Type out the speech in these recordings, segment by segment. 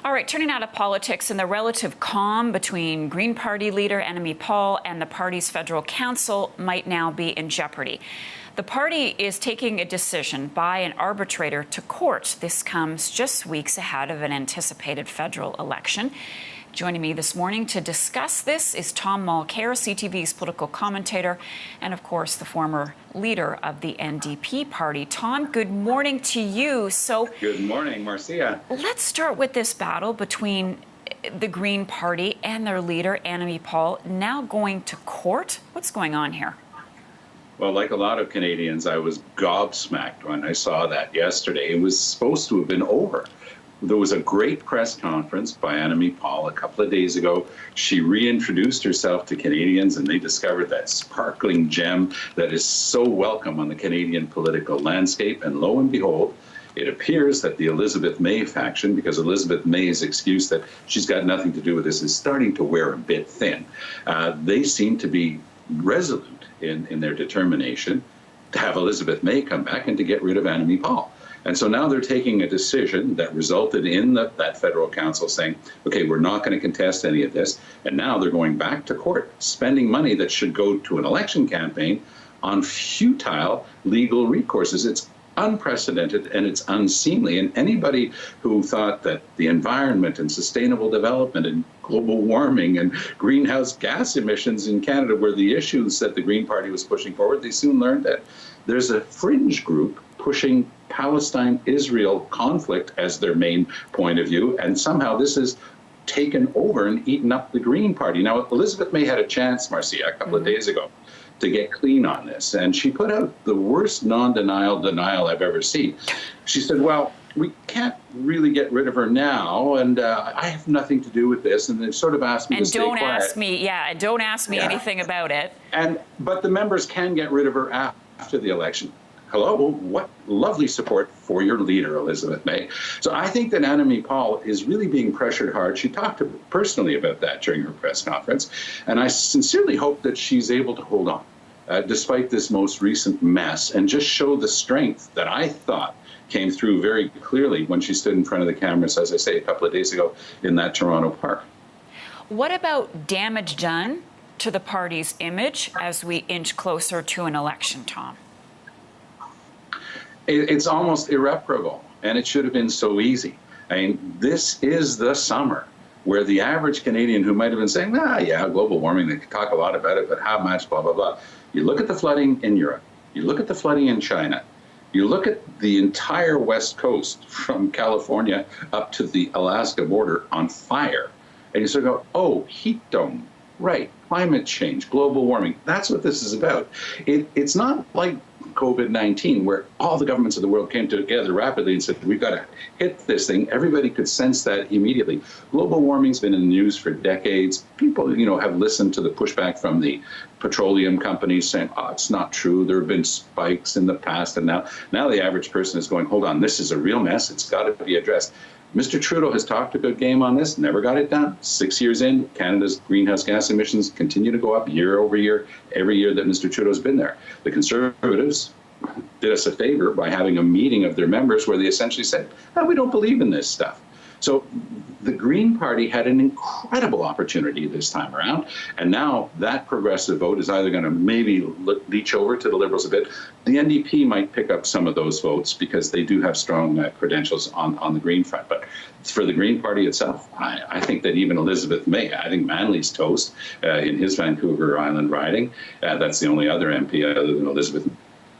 All right, turning now to politics, and the relative calm between Green Party leader Annamie Paul and the party's federal council might now be in jeopardy. The party is taking a decision by an arbitrator to court. This comes just weeks ahead of an anticipated federal election. Joining me this morning to discuss this is Tom Mulcair, CTV's political commentator, and of course the former leader of the NDP party. Tom, good morning to you. Good morning, Marcia. Let's start with this battle between the Green Party and their leader, Annamie Paul, now going to court. What's going on here? Well, like a lot of Canadians, I was gobsmacked when I saw that yesterday. It was supposed to have been over. There was a great press conference by Annamie Paul a couple of days ago. She reintroduced herself to Canadians, and they discovered that sparkling gem that is so welcome on the Canadian political landscape. And lo and behold, it appears that the Elizabeth May faction, because Elizabeth May's excuse that she's got nothing to do with this is starting to wear a bit thin. They seem to be resolute in their determination to have Elizabeth May come back and to get rid of Annamie Paul. And so now they're taking a decision that resulted in that federal council saying, okay, we're not going to contest any of this. And now they're going back to court, spending money that should go to an election campaign on futile legal recourses. It's unprecedented and it's unseemly. And anybody who thought that the environment and sustainable development and global warming and greenhouse gas emissions in Canada were the issues that the Green Party was pushing forward, they soon learned that there's a fringe group pushing Palestine-Israel conflict as their main point of view, and somehow this has taken over and eaten up the Green Party. Now, Elizabeth May had a chance, Marcia, a couple of days ago to get clean on this, and she put out the worst non-denial denial I've ever seen. She said, well, we can't really get rid of her now, and I have nothing to do with this, and they sort of asked me to stay quiet. Don't ask me anything about it. But the members can get rid of her after the election. Hello, what lovely support for your leader, Elizabeth May. So I think that Annamie Paul is really being pressured hard. She talked personally about that during her press conference, and I sincerely hope that she's able to hold on, despite this most recent mess, and just show the strength that I thought came through very clearly when she stood in front of the cameras, as I say, a couple of days ago in that Toronto park. What about damage done to the party's image as we inch closer to an election, Tom? It's almost irreparable, and it should have been so easy. I mean, this is the summer where the average Canadian who might have been saying, yeah, global warming, they could talk a lot about it, but how much, blah, blah, blah. You look at the flooding in Europe, you look at the flooding in China, you look at the entire West Coast from California up to the Alaska border on fire, and you sort of go, oh, heat dome, right, climate change, global warming, that's what this is about. It's not like COVID-19, where all the governments of the world came together rapidly and said, we've got to hit this thing. Everybody could sense that immediately. Global warming's been in the news for decades. People, have listened to the pushback from the petroleum companies saying, oh, it's not true. There have been spikes in the past. And now the average person is going, hold on, this is a real mess. It's got to be addressed. Mr. Trudeau has talked a good game on this, never got it done. 6 years in, Canada's greenhouse gas emissions continue to go up year over year, every year that Mr. Trudeau's been there. The Conservatives did us a favor by having a meeting of their members where they essentially said, we don't believe in this stuff. So the Green Party had an incredible opportunity this time around, and now that progressive vote is either going to maybe leach over to the Liberals a bit. The NDP might pick up some of those votes because they do have strong credentials on the Green front. But for the Green Party itself, I think that even Elizabeth May, I think Manley's toast in his Vancouver Island riding. That's the only other MP other than Elizabeth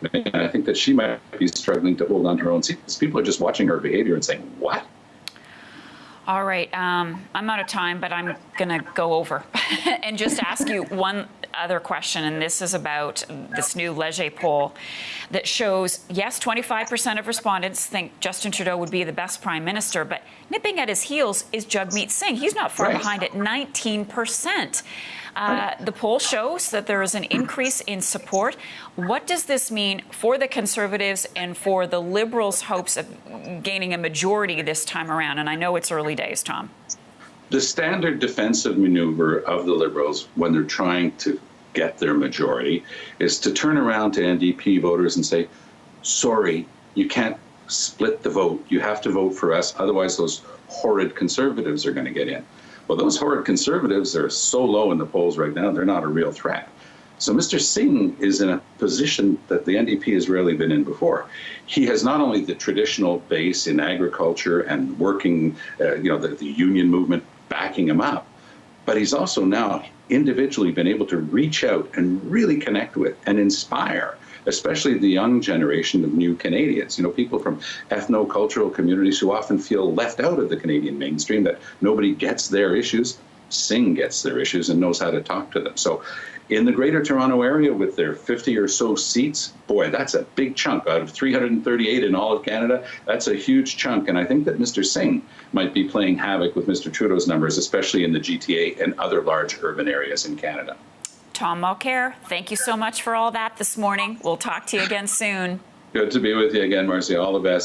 May. And I think that she might be struggling to hold on to her own seat because people are just watching her behavior and saying, what? All right, I'm out of time, but I'm going to go over and just ask you one other question, and this is about this new Leger poll that shows, yes, 25% of respondents think Justin Trudeau would be the best prime minister, but nipping at his heels is Jagmeet Singh. He's not far behind at 19%. The poll shows that there is an increase in support. What does this mean for the Conservatives and for the Liberals' hopes of gaining a majority this time around? And I know it's early days, Tom. The standard defensive maneuver of the Liberals when they're trying to get their majority is to turn around to NDP voters and say, sorry, you can't split the vote. You have to vote for us. Otherwise, those horrid conservatives are going to get in. Well, those horrid conservatives are so low in the polls right now, they're not a real threat. So Mr. Singh is in a position that the NDP has rarely been in before. He has not only the traditional base in agriculture and working, the union movement backing him up, but he's also now individually been able to reach out and really connect with and inspire, especially the young generation of new Canadians, people from ethno-cultural communities who often feel left out of the Canadian mainstream, that nobody gets their issues. Singh gets their issues and knows how to talk to them. So in the Greater Toronto Area, with their 50 or so seats, boy, that's a big chunk. Out of 338 in all of Canada, that's a huge chunk. And I think that Mr. Singh might be playing havoc with Mr. Trudeau's numbers, especially in the GTA and other large urban areas in Canada. Tom Mulcair, thank you so much for all that this morning. We'll talk to you again soon. Good to be with you again, Marcia. All the best.